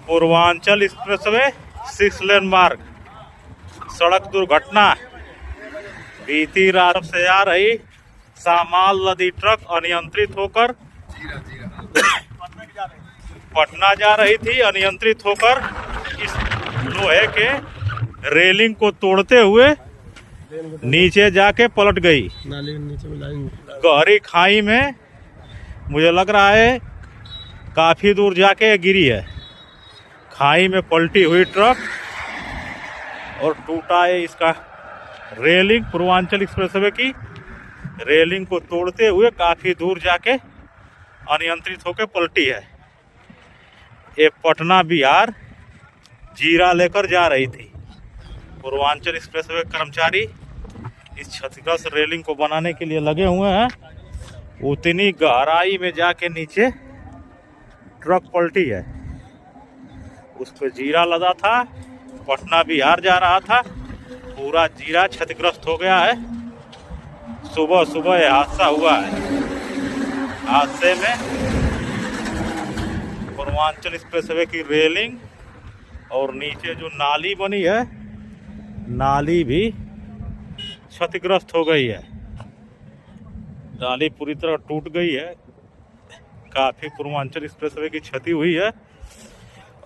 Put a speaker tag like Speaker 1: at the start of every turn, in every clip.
Speaker 1: Purvanchal expressway 6 लेन मार्ग सड़क दुर्घटना। बीती रात से आ रही सामान लदी ट्रक अनियंत्रित होकर पटना जा रही थी। अनियंत्रित होकर इस लोहे के रेलिंग को तोड़ते हुए नीचे जाके पलट गई गहरी खाई में। मुझे लग रहा है काफी दूर जाके गिरी है। खाई में पलटी हुई ट्रक और टूटा है इसका रेलिंग। पूर्वांचल एक्सप्रेसवे की रेलिंग को तोड़ते हुए काफी दूर जाके अनियंत्रित होकर पलटी है। ये पटना बिहार जीरा लेकर जा रही थी। पूर्वांचल एक्सप्रेसवे कर्मचारी इस क्षतिग्रस्त रेलिंग को बनाने के लिए लगे हुए हैं। उतनी गहराई में जाके नीचे ट्रक पलटी है। उस पर जीरा लदा था, पटना बिहार जा रहा था। पूरा जीरा क्षतिग्रस्त हो गया है। सुबह सुबह यह हादसा हुआ है। हादसे में पूर्वांचल एक्सप्रेसवे की रेलिंग और नीचे जो नाली बनी है, नाली भी क्षतिग्रस्त हो गई है। नाली पूरी तरह टूट गई है। काफी पूर्वांचल एक्सप्रेसवे की क्षति हुई है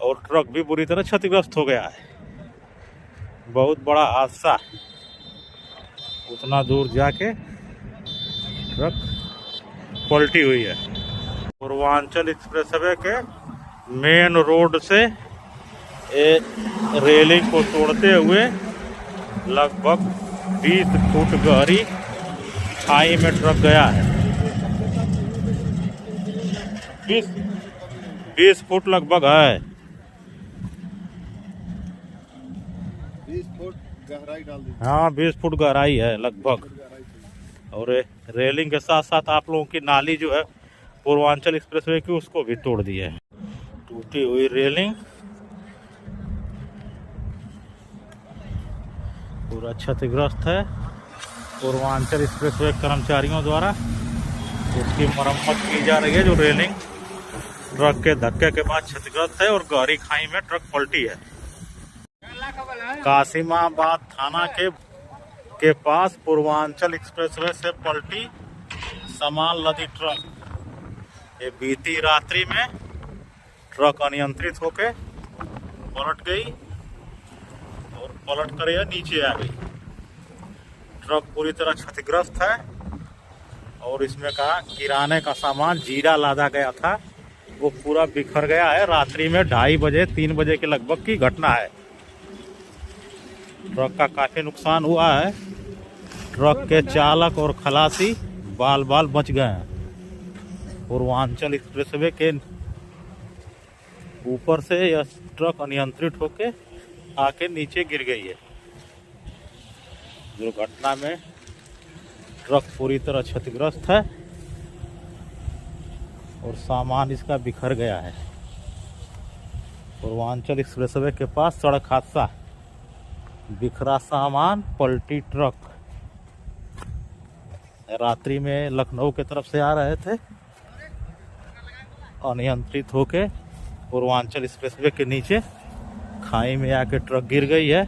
Speaker 1: और ट्रक भी पूरी तरह क्षतिग्रस्त हो गया है। बहुत बड़ा हादसा। उतना दूर जाके ट्रक पलटी हुई है। पूर्वांचल एक्सप्रेसवे के मेन रोड से रेलिंग को तोड़ते हुए लगभग 20 फुट गहरी खाई में ट्रक गया है। 20 फुट लगभग है।
Speaker 2: 20 फुट गहराई डाल दी।
Speaker 1: हाँ, 20 फुट गहराई है लगभग। और रेलिंग के साथ साथ आप लोगों की नाली जो है पूर्वांचल एक्सप्रेसवे की, उसको भी तोड़ दी है। टूटी हुई रेलिंग पूरा क्षतिग्रस्त है। पूर्वांचल एक्सप्रेसवे कर्मचारियों द्वारा उसकी मरम्मत की जा रही है। जो रेलिंग ट्रक के धक्के के बाद क्षतिग्रस्त है और गहरी खाई में ट्रक पलटी है। कासिमाबाद थाना के पास पूर्वांचल एक्सप्रेसवे से पलटी सामान लदी ट्रक। ये बीती रात्रि में ट्रक अनियंत्रित होकर पलट गई और पलट कर यह नीचे आ गई। ट्रक पूरी तरह क्षतिग्रस्त है और इसमें का किराने का सामान जीरा लादा गया था, वो पूरा बिखर गया है। रात्रि में 2:30 बजे 3 बजे के लगभग की घटना है। ट्रक का काफी नुकसान हुआ है। ट्रक के चालक और खलासी बाल बाल बच गए हैं। पूर्वांचल एक्सप्रेसवे के ऊपर से यह ट्रक अनियंत्रित होके आके नीचे गिर गई है। दुर्घटना में ट्रक पूरी तरह क्षतिग्रस्त है और सामान इसका बिखर गया है। पूर्वांचल एक्सप्रेसवे के पास सड़क हादसा। बिखरा सामान, पलटी ट्रक। रात्रि में लखनऊ के तरफ से आ रहे थे। अनियंत्रित होके पूर्वांचल एक्सप्रेसवे के नीचे खाई में आके ट्रक गिर गई है।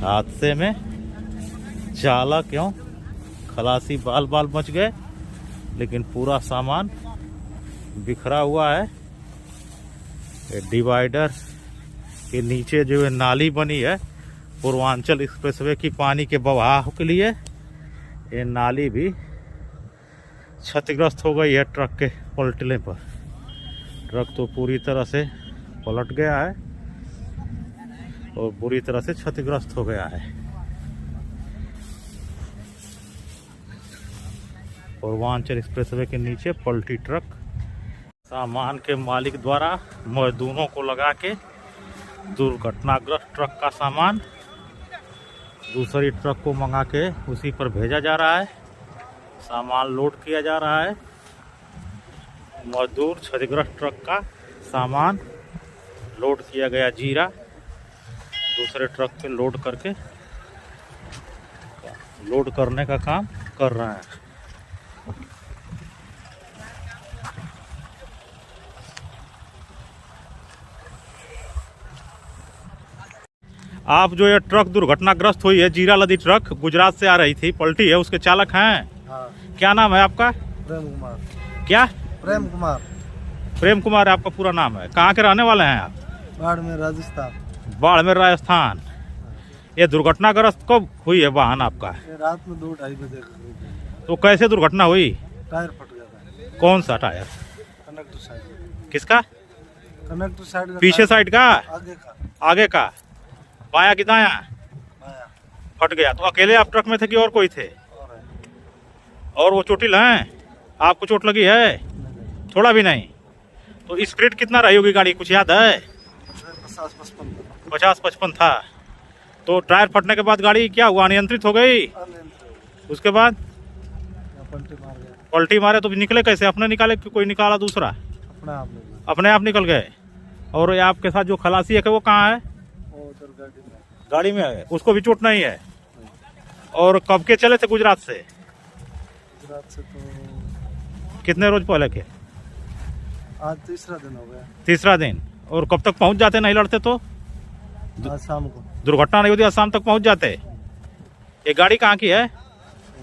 Speaker 1: हादसे में चालक एवं खलासी बाल बाल बच गए, लेकिन पूरा सामान बिखरा हुआ है। डिवाइडर के नीचे जो है नाली बनी है पूर्वांचल एक्सप्रेसवे की पानी के बहाव के लिए, ये नाली भी क्षतिग्रस्त हो गई है ट्रक के पलटने पर। ट्रक तो पूरी तरह से पलट गया है और बुरी तरह से क्षतिग्रस्त हो गया है। पूर्वांचल एक्सप्रेसवे के नीचे पलटी ट्रक। सामान के मालिक द्वारा मजदूरों को लगा के दुर्घटनाग्रस्त ट्रक का सामान दूसरी ट्रक को मंगा के उसी पर भेजा जा रहा है। सामान लोड किया जा रहा है। मजदूर क्षतिग्रस्त ट्रक का सामान लोड किया गया जीरा दूसरे ट्रक पे लोड करने का काम कर रहे हैं। आप जो ये ट्रक दुर्घटनाग्रस्त हुई है, जीरा लदी ट्रक गुजरात से आ रही थी, पलटी है, उसके चालक हैं?
Speaker 2: हाँ।
Speaker 1: क्या नाम है आपका?
Speaker 2: प्रेम कुमार।
Speaker 1: क्या?
Speaker 2: प्रेम कुमार।
Speaker 1: प्रेम कुमार आपका पूरा नाम है। कहाँ के रहने वाले हैं आप?
Speaker 2: बाड़मेर राजस्थान।
Speaker 1: बाड़मेर राजस्थान। ये दुर्घटनाग्रस्त कब हुई है वाहन आपका?
Speaker 2: ये रात में 2-2:30 बजे करीब।
Speaker 1: तो कैसे दुर्घटना हुई?
Speaker 2: टायर फट गया था।
Speaker 1: कौन सा टायर?
Speaker 2: Connector side.
Speaker 1: किसका?
Speaker 2: कनेक्टर साइड का।
Speaker 1: पीछे साइड का?
Speaker 2: आगे का।
Speaker 1: आगे का? बाया कि दाया?
Speaker 2: बाया।
Speaker 1: फट गया। तो अकेले आप ट्रक में थे कि और कोई थे?
Speaker 2: और है।
Speaker 1: और वो चोटिल हैं? आपको चोट लगी है?
Speaker 2: नहीं।
Speaker 1: थोड़ा भी नहीं। तो स्पीड कितना रही होगी गाड़ी, कुछ याद है?
Speaker 2: 50-55।
Speaker 1: 50-55 था। तो टायर फटने के बाद गाड़ी क्या हुआ, अनियंत्रित हो गई? उसके बाद
Speaker 2: पलटी मार गया।
Speaker 1: पलटी मारे तो निकले कैसे? अपने निकाले कि कोई निकाला दूसरा?
Speaker 2: अपने आप में।
Speaker 1: अपने आप निकल गए। और ये आपके साथ जो खलासी है वो कहाँ है?
Speaker 2: वो उधर गाड़ी में।
Speaker 1: गाड़ी में है, उसको भी चोट नहीं है? और कब के चले थे गुजरात से?
Speaker 2: गुजरात से तो
Speaker 1: कितने रोज पहले के?
Speaker 2: आज तीसरा दिन हो गया।
Speaker 1: तीसरा दिन। और कब तक पहुंच जाते नहीं लड़ते तो?
Speaker 2: आज शाम को।
Speaker 1: दुर्घटना नहीं होती, आज शाम तक पहुंच जाते। ये गाड़ी कहाँ की है?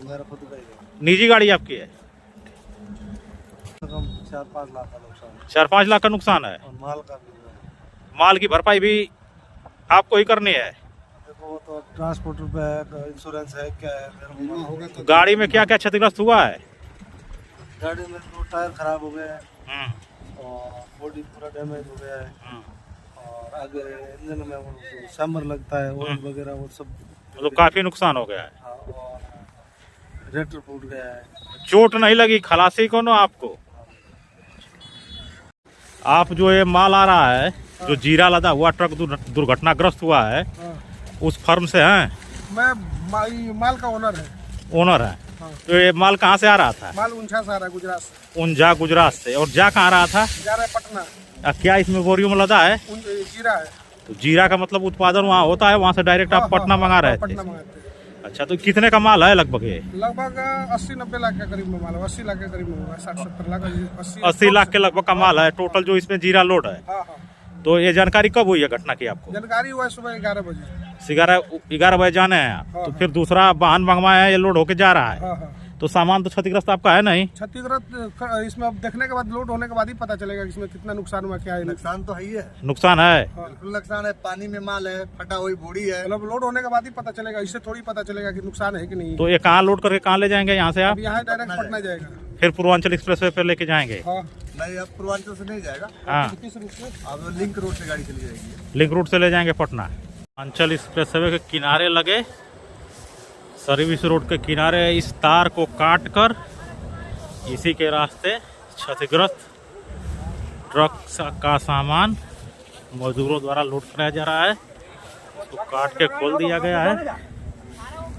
Speaker 2: मेरा खुद का ही है।
Speaker 1: निजी गाड़ी आपकी है?
Speaker 2: 4-5 लाख का नुकसान।
Speaker 1: 4-5 लाख का नुकसान है।
Speaker 2: और माल का भी है।
Speaker 1: माल की भरपाई भी आपको ही करनी है?
Speaker 2: देखो वो तो ट्रांसपोर्टर पे है, इंश्योरेंस है, क्या है मेरे को होगा तो।
Speaker 1: गाड़ी में क्या क्या क्षतिग्रस्त हुआ है?
Speaker 2: गाड़ी में 2 टायर खराब हो गए हैं
Speaker 1: हम्म,
Speaker 2: और बॉडी पूरा डैमेज हो गया है।
Speaker 1: हम्म।
Speaker 2: और आगे इंजन में वो समर लगता है, ऑयल वगैरह वो सब।
Speaker 1: तो काफी नुकसान हो गया है।
Speaker 2: हाँ, और रेटर फूट गया है।
Speaker 1: चोट नहीं लगी, खलासी को ना आपको? आप जो ये माल आ रहा है, जो जीरा लदा हुआ ट्रक दुर्घटनाग्रस्त हुआ है, उस फर्म से हैं?
Speaker 2: मैं माल का ओनर है।
Speaker 1: ओनर है?
Speaker 2: हाँ।
Speaker 1: तो ये माल कहाँ से आ रहा था?
Speaker 2: माल ऊंचा से आ रहा है, गुजरात से।
Speaker 1: ऊंझा गुजरात से। और जा कहाँ रहा था?
Speaker 2: जा रहा है पटना।
Speaker 1: क्या इसमें बोरियों में लदा है?
Speaker 2: जीरा है।
Speaker 1: तो जीरा का मतलब उत्पादन वहाँ होता है, वहाँ से डायरेक्ट आप पटना मंगा रहे थे?
Speaker 2: पटना मंगाते हैं।
Speaker 1: अच्छा, तो कितने का माल है लगभग ये?
Speaker 2: लगभग 80-90 लाख के करीब में माल है। 80 लाख के करीब में होगा। 60-70 लाख
Speaker 1: 80 लाख के लगभग का माल है टोटल जो इसमें जीरा लोड है।
Speaker 2: हाँ हाँ।
Speaker 1: तो ये जानकारी कब हुई है घटना की आपको?
Speaker 2: जानकारी हुआ सुबह 11 बजे।
Speaker 1: 11 बजे जाने हैं आप? तो फिर दूसरा वाहन मंगवाया है, ये लोड होके जा रहा है।
Speaker 2: हाँ हाँ।
Speaker 1: तो सामान तो क्षतिग्रस्त आपका है नहीं?
Speaker 2: क्षतिग्रस्त इसमें अब देखने के बाद, लोड होने के बाद ही पता चलेगा कि इसमें कितना नुकसान हुआ, क्या है।
Speaker 3: नुकसान तो है ही है।
Speaker 1: नुकसान है?
Speaker 3: बिल्कुल नुकसान है। पानी में माल है, फटा हुई बोरी है।
Speaker 2: मतलब लोड होने के बाद ही पता चलेगा, इससे थोड़ी पता चलेगा कि नुकसान है कि नहीं।
Speaker 1: तो ये कहाँ लोड करके कहाँ ले जाएंगे यहाँ से आप?
Speaker 2: अब यहाँ डायरेक्ट पटना जाएगा।
Speaker 1: फिर पूर्वांचल एक्सप्रेस वे पे लेके जाएंगे?
Speaker 2: हाँ।
Speaker 3: नहीं, अब पूर्वांचल से नहीं जाएगा।
Speaker 1: हाँ,
Speaker 2: किस रूट में?
Speaker 3: अब लिंक रोड से गाड़ी चली जाएगी।
Speaker 1: लिंक रूट से ले जाएंगे पटना। पूर्वांचल एक्सप्रेस वे के किनारे लगे सर्विस रोड के किनारे इस तार को काट कर इसी के रास्ते क्षतिग्रस्त ट्रक का सामान मजदूरों द्वारा लोड कराया जा रहा है। तो काट के खोल दिया गया है,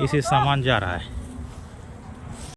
Speaker 1: इसी सामान जा रहा है।